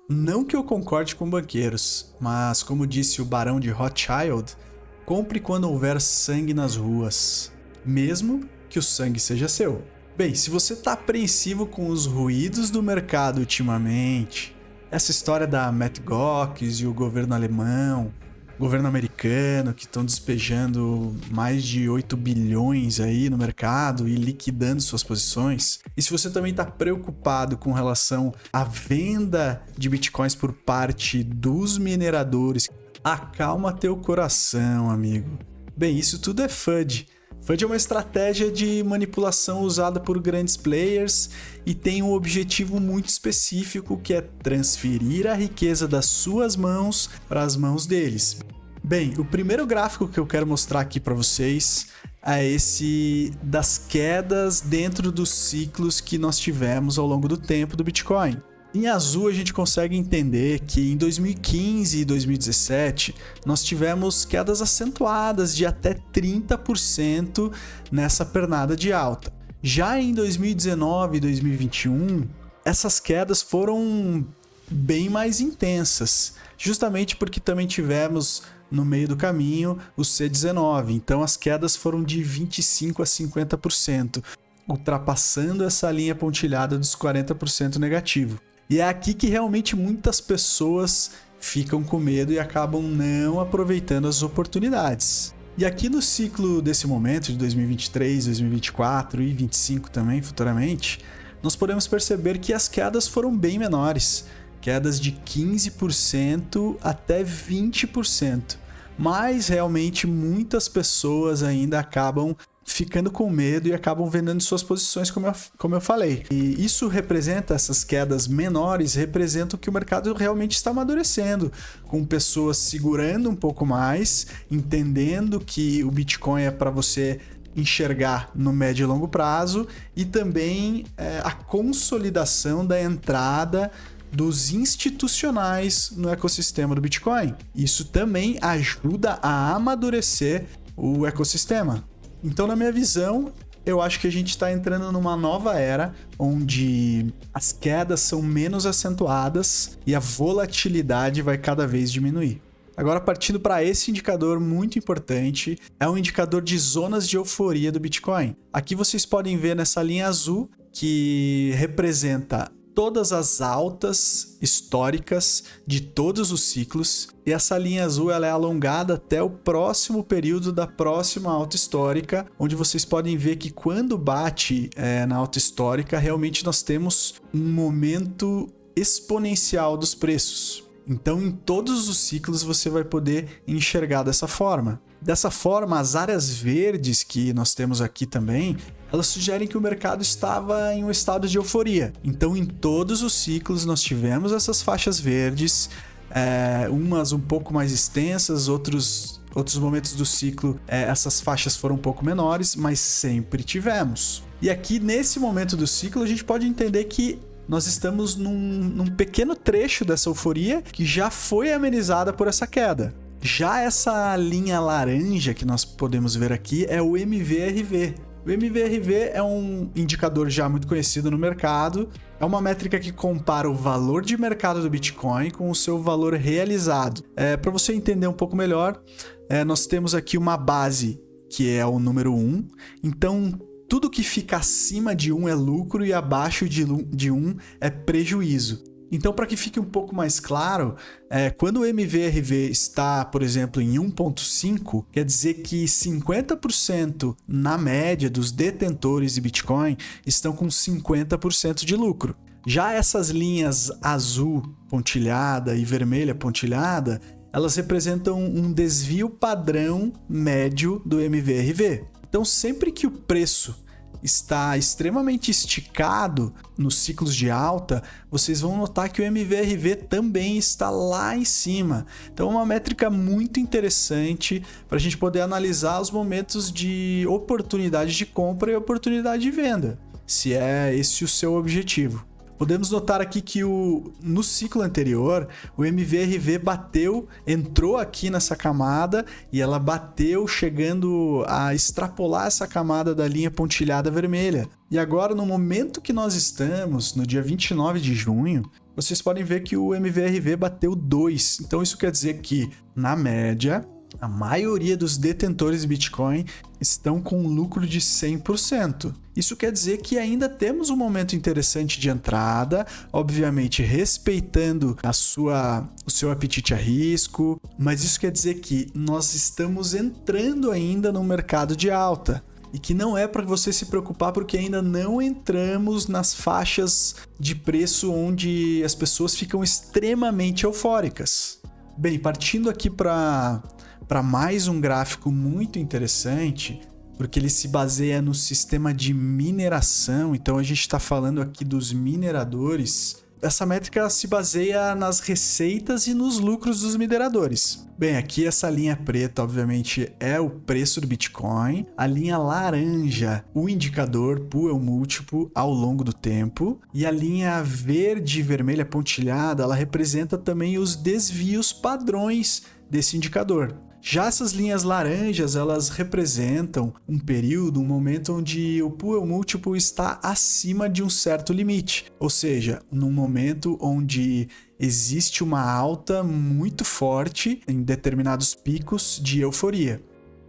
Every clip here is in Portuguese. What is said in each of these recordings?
Não que eu concorde com banqueiros, mas como disse o Barão de Rothschild, compre quando houver sangue nas ruas, mesmo que o sangue seja seu. Bem, se você está apreensivo com os ruídos do mercado ultimamente, essa história da Mt. Gox e o governo alemão, governo americano, que estão despejando mais de 8 bilhões aí no mercado e liquidando suas posições. E se você também está preocupado com relação à venda de bitcoins por parte dos mineradores, acalma teu coração, amigo. Bem, isso tudo é FUD. FUD é uma estratégia de manipulação usada por grandes players e tem um objetivo muito específico, que é transferir a riqueza das suas mãos para as mãos deles. Bem, o primeiro gráfico que eu quero mostrar aqui para vocês é esse das quedas dentro dos ciclos que nós tivemos ao longo do tempo do Bitcoin. Em azul a gente consegue entender que em 2015 e 2017 nós tivemos quedas acentuadas de até 30% nessa pernada de alta. Já em 2019 e 2021, essas quedas foram bem mais intensas, justamente porque também tivemos no meio do caminho o C19, então as quedas foram de 25% a 50%, ultrapassando essa linha pontilhada dos 40% negativo. E é aqui que realmente muitas pessoas ficam com medo e acabam não aproveitando as oportunidades. E aqui no ciclo desse momento, de 2023, 2024 e 2025 também, futuramente, nós podemos perceber que as quedas foram bem menores, quedas de 15% até 20%. Mas realmente muitas pessoas ainda acabam ficando com medo e acabam vendendo suas posições, como eu falei. E isso representa, essas quedas menores, representam que o mercado realmente está amadurecendo, com pessoas segurando um pouco mais, entendendo que o Bitcoin é para você enxergar no médio e longo prazo, e também a consolidação da entrada dos institucionais no ecossistema do Bitcoin. Isso também ajuda a amadurecer o ecossistema. Então, na minha visão, eu acho que a gente está entrando numa nova era onde as quedas são menos acentuadas e a volatilidade vai cada vez diminuir. Agora, partindo para esse indicador muito importante, é um indicador de zonas de euforia do Bitcoin. Aqui vocês podem ver nessa linha azul que representa todas as altas históricas de todos os ciclos, e essa linha azul ela é alongada até o próximo período da próxima alta histórica, onde vocês podem ver que quando bate na alta histórica, realmente nós temos um momento exponencial dos preços. Então, em todos os ciclos você vai poder enxergar dessa forma. Dessa forma, as áreas verdes que nós temos aqui também, elas sugerem que o mercado estava em um estado de euforia. Então, em todos os ciclos, nós tivemos essas faixas verdes, umas um pouco mais extensas, outros momentos do ciclo, essas faixas foram um pouco menores, mas sempre tivemos. E aqui, nesse momento do ciclo, a gente pode entender que nós estamos num pequeno trecho dessa euforia que já foi amenizada por essa queda. Já essa linha laranja que nós podemos ver aqui é o MVRV. O MVRV é um indicador já muito conhecido no mercado, é uma métrica que compara o valor de mercado do Bitcoin com o seu valor realizado. Para você entender um pouco melhor, nós temos aqui uma base que é o número 1, então tudo que fica acima de 1 é lucro e abaixo de 1 é prejuízo. Então, para que fique um pouco mais claro, quando o MVRV está, por exemplo, em 1.5, quer dizer que 50% na média dos detentores de Bitcoin estão com 50% de lucro. Já essas linhas azul pontilhada e vermelha pontilhada, elas representam um desvio padrão médio do MVRV. Então, sempre que o preço está extremamente esticado nos ciclos de alta, vocês vão notar que o MVRV também está lá em cima. Então é uma métrica muito interessante para a gente poder analisar os momentos de oportunidade de compra e oportunidade de venda, se é esse o seu objetivo. Podemos notar aqui que no ciclo anterior, o MVRV entrou aqui nessa camada e ela bateu chegando a extrapolar essa camada da linha pontilhada vermelha. E agora, no momento que nós estamos, no dia 29 de junho, vocês podem ver que o MVRV bateu 2. Então isso quer dizer que, na média, a maioria dos detentores de Bitcoin estão com um lucro de 100%. Isso quer dizer que ainda temos um momento interessante de entrada, obviamente respeitando o seu apetite a risco, mas isso quer dizer que nós estamos entrando ainda no mercado de alta. E que não é para você se preocupar porque ainda não entramos nas faixas de preço onde as pessoas ficam extremamente eufóricas. Bem, partindo aqui para mais um gráfico muito interessante, porque ele se baseia no sistema de mineração, então a gente está falando aqui dos mineradores. Essa métrica se baseia nas receitas e nos lucros dos mineradores. Bem, aqui essa linha preta, obviamente, é o preço do Bitcoin. A linha laranja, o indicador Pull Múltiplo ao longo do tempo. E a linha verde e vermelha pontilhada, ela representa também os desvios padrões desse indicador. Já essas linhas laranjas, elas representam um período, um momento onde o Pull Múltiplo está acima de um certo limite. Ou seja, num momento onde existe uma alta muito forte em determinados picos de euforia.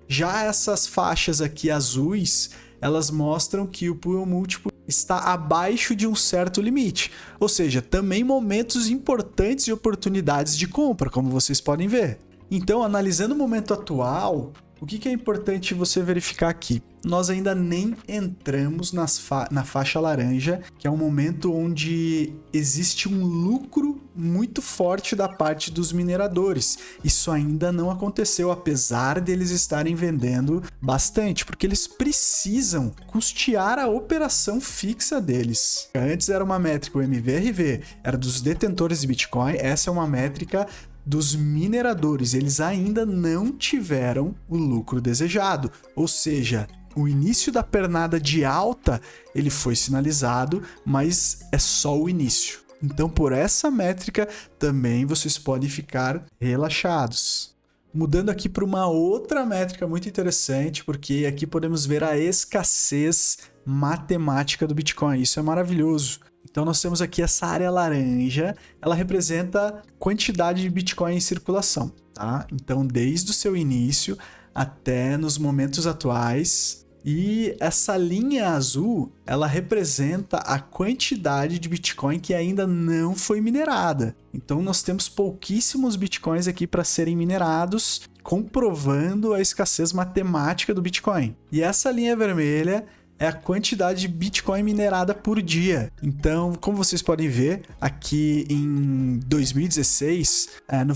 Já essas faixas aqui azuis, elas mostram que o Pull Múltiplo está abaixo de um certo limite. Ou seja, também momentos importantes e oportunidades de compra, como vocês podem ver. Então, analisando o momento atual, o que é importante você verificar aqui? Nós ainda nem entramos na faixa laranja, que é um momento onde existe um lucro muito forte da parte dos mineradores. Isso ainda não aconteceu, apesar deles estarem vendendo bastante, porque eles precisam custear a operação fixa deles. Antes era uma métrica, o MVRV, era dos detentores de Bitcoin, essa é uma métrica dos mineradores, eles ainda não tiveram o lucro desejado, ou seja, o início da pernada de alta ele foi sinalizado, mas é só o início. Então, por essa métrica, também vocês podem ficar relaxados. Mudando aqui para uma outra métrica muito interessante, porque aqui podemos ver a escassez matemática do Bitcoin, isso é maravilhoso. Então nós temos aqui essa área laranja, ela representa quantidade de Bitcoin em circulação, tá? Então desde o seu início até nos momentos atuais. E essa linha azul, ela representa a quantidade de Bitcoin que ainda não foi minerada. Então nós temos pouquíssimos Bitcoins aqui para serem minerados, comprovando a escassez matemática do Bitcoin. E essa linha vermelha é a quantidade de Bitcoin minerada por dia. Então, como vocês podem ver, aqui em 2016,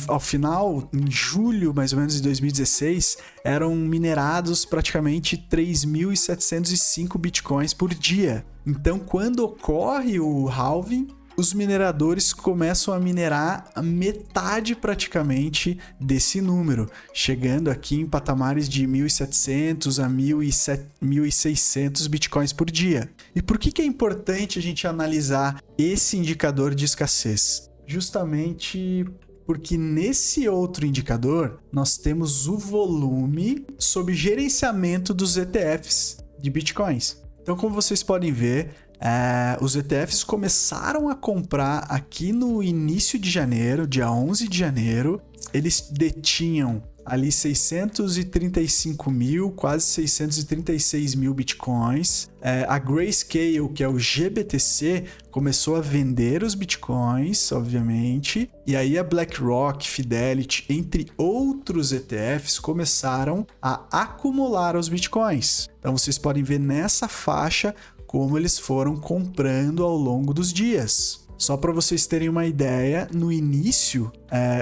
ao final, em julho mais ou menos de 2016, eram minerados praticamente 3.705 Bitcoins por dia. Então, quando ocorre o halving, os mineradores começam a minerar a metade praticamente desse número, chegando aqui em patamares de 1.700 a 1.600 bitcoins por dia. E por que é importante a gente analisar esse indicador de escassez? Justamente porque nesse outro indicador nós temos o volume sob gerenciamento dos ETFs de bitcoins. Então, como vocês podem ver, os ETFs começaram a comprar aqui no início de janeiro, dia 11 de janeiro. Eles detinham ali 635 mil, quase 636 mil bitcoins. A Grayscale, que é o GBTC, começou a vender os bitcoins, obviamente. E aí a BlackRock, Fidelity, entre outros ETFs, começaram a acumular os bitcoins. Então vocês podem ver nessa faixa como eles foram comprando ao longo dos dias. Só para vocês terem uma ideia, no início,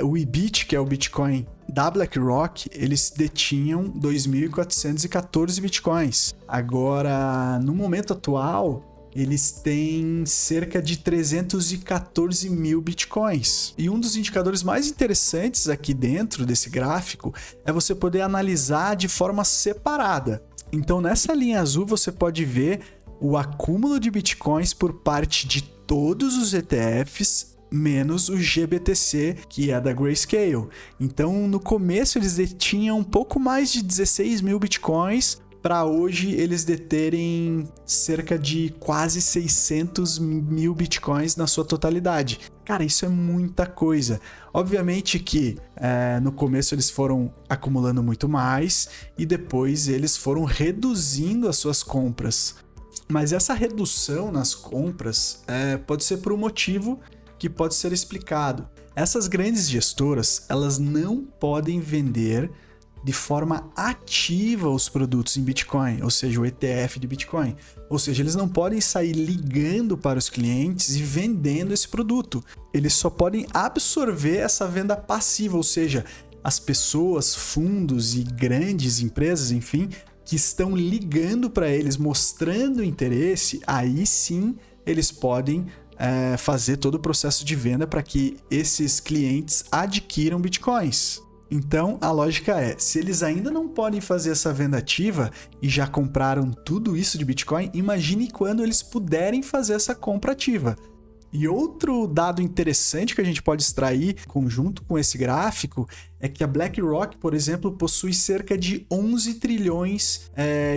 o IBIT, que é o Bitcoin da BlackRock, eles detinham 2.414 Bitcoins. Agora, no momento atual, eles têm cerca de 314 mil Bitcoins. E um dos indicadores mais interessantes aqui dentro desse gráfico é você poder analisar de forma separada. Então, nessa linha azul, você pode ver o acúmulo de Bitcoins por parte de todos os ETFs, menos o GBTC, que é da Grayscale. Então, no começo, eles detinham um pouco mais de 16 mil Bitcoins, para hoje eles deterem cerca de quase 600 mil bitcoins na sua totalidade. Cara, isso é muita coisa. Obviamente que no começo eles foram acumulando muito mais e depois eles foram reduzindo as suas compras. Mas essa redução nas compras pode ser por um motivo que pode ser explicado. Essas grandes gestoras, elas não podem vender de forma ativa os produtos em Bitcoin, ou seja, o ETF de Bitcoin. Ou seja, eles não podem sair ligando para os clientes e vendendo esse produto. Eles só podem absorver essa venda passiva, ou seja, as pessoas, fundos e grandes empresas, enfim, que estão ligando para eles, mostrando interesse, aí sim eles podem fazer todo o processo de venda para que esses clientes adquiram Bitcoins. Então, a lógica é, se eles ainda não podem fazer essa venda ativa e já compraram tudo isso de Bitcoin, imagine quando eles puderem fazer essa compra ativa. E outro dado interessante que a gente pode extrair conjunto com esse gráfico é que a BlackRock, por exemplo, possui cerca de 11 trilhões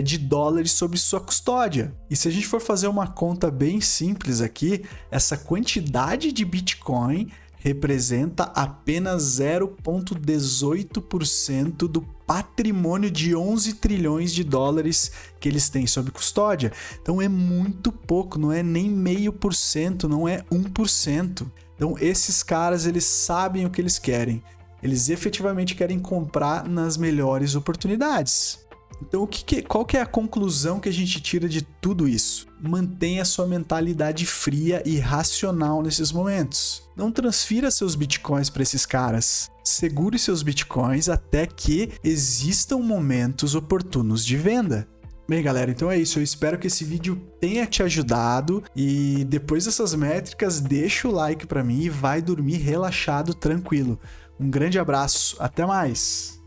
de dólares sob sua custódia. E se a gente for fazer uma conta bem simples aqui, essa quantidade de Bitcoin representa apenas 0,18% do patrimônio de 11 trilhões de dólares que eles têm sob custódia. Então é muito pouco, não é nem 0,5%, não é 1%. Então esses caras, eles sabem o que eles querem. Eles efetivamente querem comprar nas melhores oportunidades. Então, qual que é a conclusão que a gente tira de tudo isso? Mantenha sua mentalidade fria e racional nesses momentos. Não transfira seus bitcoins para esses caras. Segure seus bitcoins até que existam momentos oportunos de venda. Bem, galera, então é isso. Eu espero que esse vídeo tenha te ajudado e depois dessas métricas, deixa o like para mim e vai dormir relaxado, tranquilo. Um grande abraço, até mais!